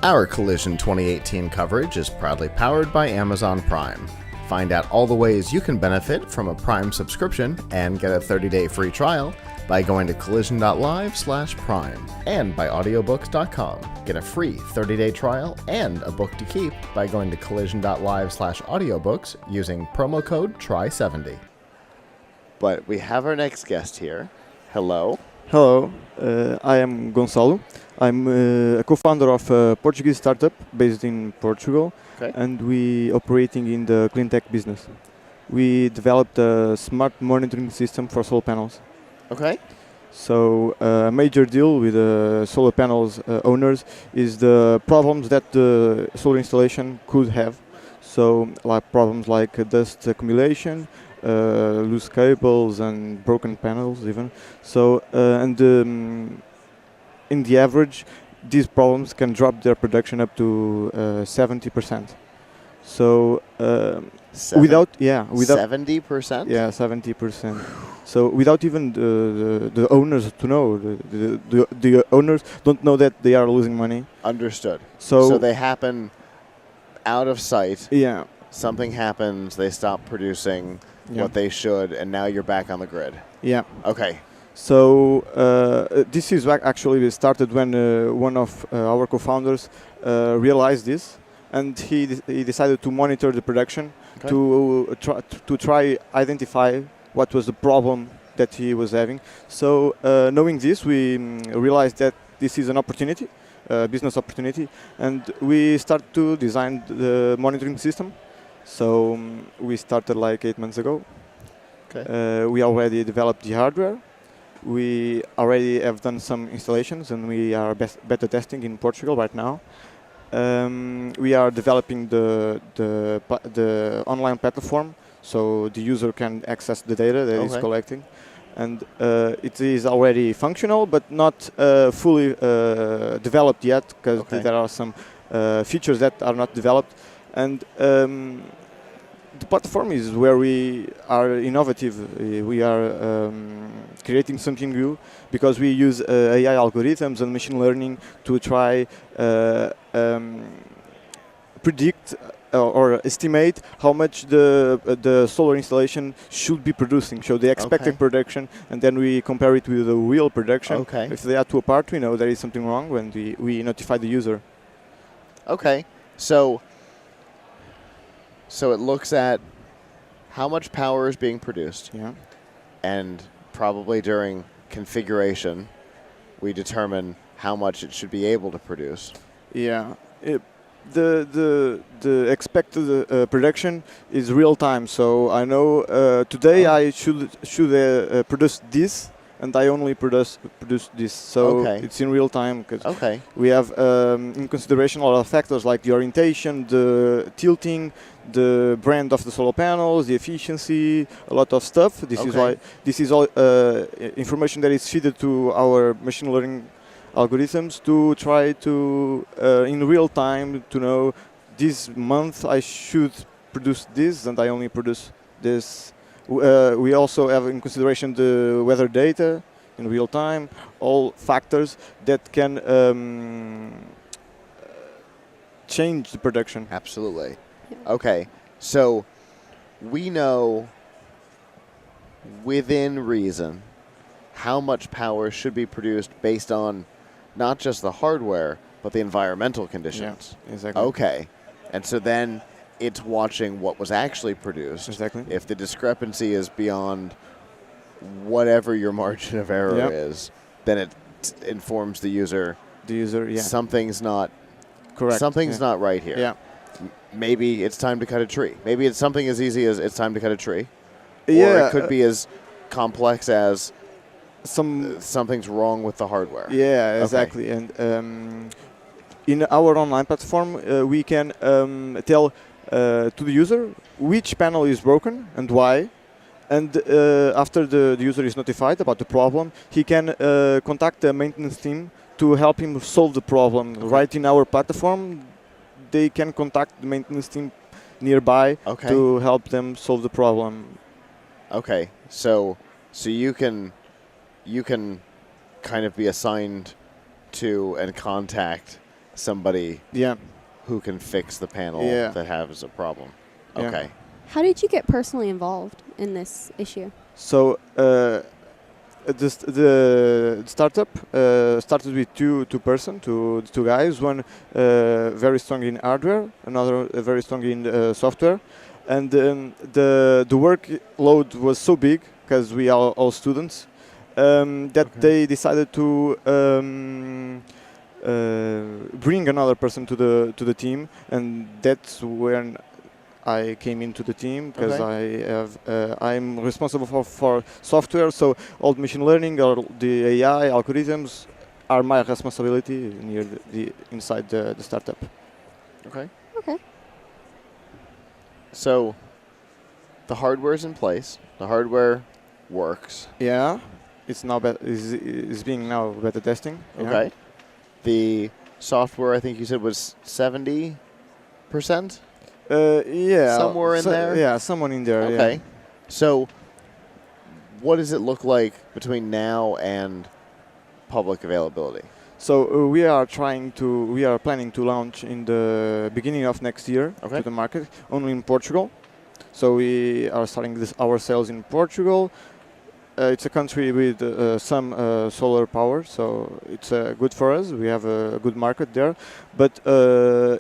Our Collision 2018 coverage is proudly powered by Amazon Prime. Find out all the ways you can benefit from a Prime subscription and get a 30-day free trial by going to collision.live/prime and by audiobooks.com. Get a free 30-day trial and a book to keep by going to collision.live/audiobooks using promo code TRY70. But we have our next guest here. Hello. Hello, I am Gonçalo. I'm a co-founder of a Portuguese startup based in Portugal, and we operating in the clean tech business. We developed a smart monitoring system for solar panels. Okay. So a major deal with solar panels owners is the problems that the solar installation could have. So like problems like dust accumulation, loose cables and broken panels even. So in the average, these problems can drop their production up to 70%. So without 70%. Yeah, 70%. So without even the owners to know, the owners don't know that they are losing money. Understood. So they happen out of sight. Yeah. Something happens, they stop producing what they should, and now you're back on the grid. Yeah. Okay. So this is actually started when one of our co-founders realized this, and he decided to monitor the production to try identify what was the problem that he was having. So knowing this, we realized that this is an opportunity, business opportunity, and we start to design the monitoring system. So we started like 8 months ago. Okay. We already developed the hardware. We already have done some installations, and we are beta testing in Portugal right now. We are developing the online platform, so the user can access the data that is collecting, and it is already functional, but not fully developed yet, because there are some features that are not developed. And the platform is where we are innovative. We are creating something new because we use AI algorithms and machine learning to try predict or estimate how much the solar installation should be producing. So the expected production, and then we compare it with the real production. If they are too apart, we know there is something wrong when we notify the user. Okay. So it looks at how much power is being produced. Yeah. And probably during configuration, we determine how much it should be able to produce. Yeah. The expected production is real time. So I know today I should produce this, and I only produce this. So it's in real time, because we have in consideration a lot of factors like the orientation, the tilting, the brand of the solar panels, the efficiency, a lot of stuff. This is all information that is fed to our machine learning algorithms to try to in real time to know this month I should produce this, and I only produce this. We also have in consideration the weather data in real time, all factors that can change the production. Absolutely. Okay, so we know within reason how much power should be produced based on not just the hardware, but the environmental conditions. Yeah, exactly. Okay, and so then it's watching what was actually produced. Exactly. If the discrepancy is beyond whatever your margin of error is, then it informs the user. Something's not correct. Something's not right here. Yeah. Maybe it's time to cut a tree. Maybe it's something as easy as it's time to cut a tree. Or it could be as complex as something's wrong with the hardware. Yeah, exactly. And in our online platform, we can tell to the user which panel is broken and why. And after the user is notified about the problem, he can contact the maintenance team to help him solve the problem. Right in our platform, they can contact the maintenance team nearby to help them solve the problem. Okay, so you can kind of be assigned to and contact somebody Yeah. who can fix the panel Yeah. that has a problem. Yeah. Okay. How did you get personally involved in this issue? So the startup started with two guys. One very strong in hardware, another very strong in software, and the workload was so big because we are all students that they decided to bring another person to the team, and that's when I came into the team because I'm responsible for software, so all machine learning or the AI algorithms are my responsibility near inside the startup. Okay. Okay. So the hardware's in place. The hardware works. Yeah, it's now is being now beta testing. Okay. The software, I think you said, was 70%. Yeah. Somewhere in there? Yeah, someone in there. Okay. Yeah. So what does it look like between now and public availability? So we are planning to launch in the beginning of next year to the market, only in Portugal. So we are starting our sales in Portugal. It's a country with some solar power, so it's good for us. We have a good market there. But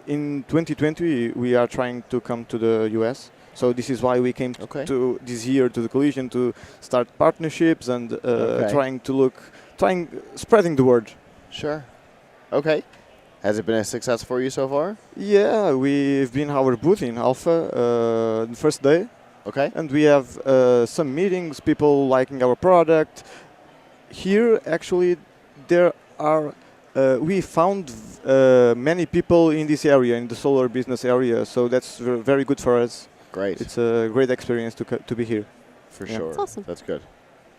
in 2020, we are trying to come to the US. So this is why we came to this year to the Collision to start partnerships and spreading the word. Sure. Okay. Has it been a success for you so far? Yeah, we've been our booth in Alpha the first day. Okay. And we have some meetings, people liking our product. Here, actually, there are, we found many people in this area, in the solar business area, so that's very good for us. Great. It's a great experience to be here. For sure. That's awesome. That's good.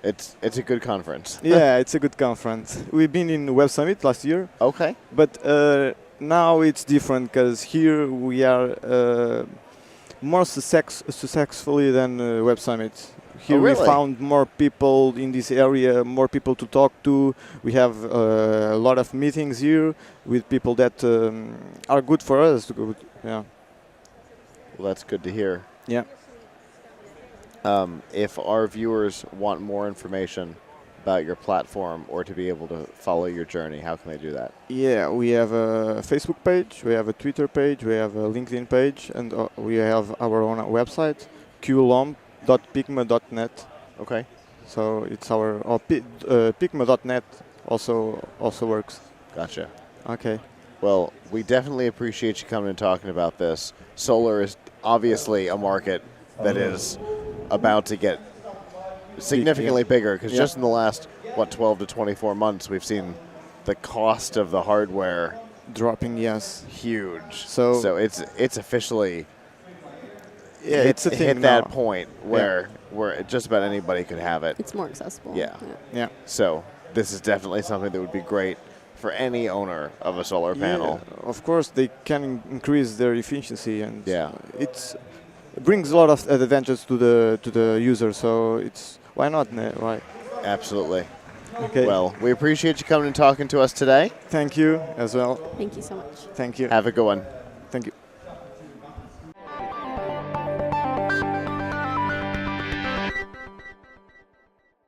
It's a good conference. Yeah, it's a good conference. We've been in Web Summit last year. Okay. But now it's different because here we are more successfully than Web Summit. Here we found more people in this area, more people to talk to. We have a lot of meetings here with people that are good for us. Yeah. Well, that's good to hear. Yeah. If our viewers want more information about your platform or to be able to follow your journey, how can they do that? Yeah, we have a Facebook page, we have a Twitter page, we have a LinkedIn page, and we have our own website, Coulomb.picma.net. Okay. So it's our Picma.net also works. Gotcha. Okay. Well, we definitely appreciate you coming and talking about this. Solar is obviously a market that is about to get significantly bigger because just in the last 12 to 24 months we've seen the cost of the hardware dropping. Yes, huge. So it's officially it's a thing hit now. that point where just about anybody could have it. It's more accessible. Yeah. So this is definitely something that would be great for any owner of a solar panel. Of course, they can increase their efficiency, and it brings a lot of advantages to the user. So it's why not? Why? Absolutely. Okay. Well, we appreciate you coming and talking to us today. Thank you as well. Thank you so much. Thank you. Have a good one.